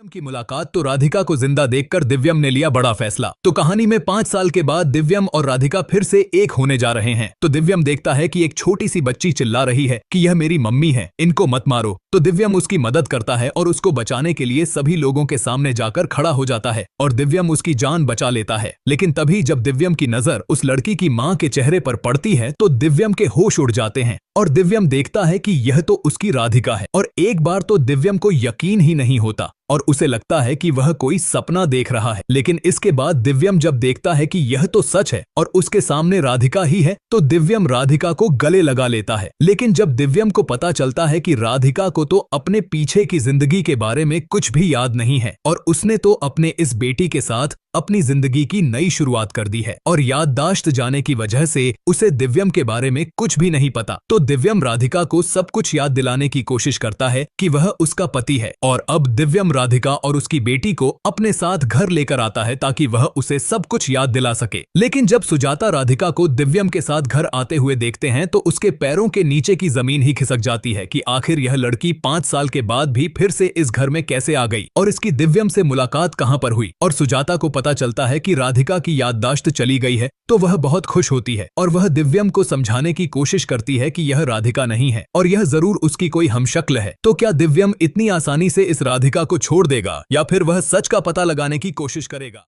की मुलाकात तो राधिका को जिंदा देखकर दिव्यम ने लिया बड़ा फैसला। तो कहानी में 5 साल के बाद दिव्यम और राधिका फिर से एक होने जा रहे हैं। तो दिव्यम देखता है कि एक छोटी सी बच्ची चिल्ला रही है कि यह मेरी मम्मी है, इनको मत मारो। तो दिव्यम उसकी मदद करता है और उसको बचाने के लिए सभी लोगों के सामने जाकर खड़ा हो जाता है और दिव्यम उसकी जान बचा लेता है। लेकिन तभी जब दिव्यम की नजर उस लड़की की मां के चेहरे पर पड़ती है तो दिव्यम के होश उड़ जाते हैं और दिव्यम देखता है कि यह तो उसकी राधिका है। और एक बार तो दिव्यम को यकीन ही नहीं होता और उसे लगता है कि वह कोई सपना देख रहा है। लेकिन इसके बाद दिव्यम जब देखता है कि यह तो सच है और उसके सामने राधिका ही है तो दिव्यम राधिका को गले लगा लेता है। लेकिन जब दिव्यम को पता चलता है कि राधिका को तो अपने पीछे की जिंदगी के बारे में कुछ भी याद नहीं है और उसने तो अपने इस बेटी के साथ अपनी जिंदगी की नई शुरुआत कर दी है और याददाश्त जाने की वजह से उसे दिव्यम के बारे में कुछ भी नहीं पता, तो दिव्यम राधिका को सब कुछ याद दिलाने की कोशिश करता है कि वह उसका पति है। और अब दिव्यम राधिका और उसकी बेटी को अपने साथ घर लेकर आता है ताकि वह उसे सब कुछ याद दिला सके। लेकिन जब सुजाता राधिका को दिव्यम के साथ घर आते हुए देखते हैं तो उसके पैरों के नीचे की जमीन ही खिसक जाती है कि आखिर यह लड़की 5 साल के बाद भी फिर से इस घर में कैसे आ गई और इसकी दिव्यम से मुलाकात कहां पर हुई। और सुजाता को पता चलता है कि राधिका की याददाश्त चली गई है तो वह बहुत खुश होती है और वह दिव्यम को समझाने की कोशिश करती है कि यह राधिका नहीं है और यह जरूर उसकी कोई हमशक्ल है। तो क्या दिव्यम इतनी आसानी से इस राधिका को छोड़ देगा या फिर वह सच का पता लगाने की कोशिश करेगा?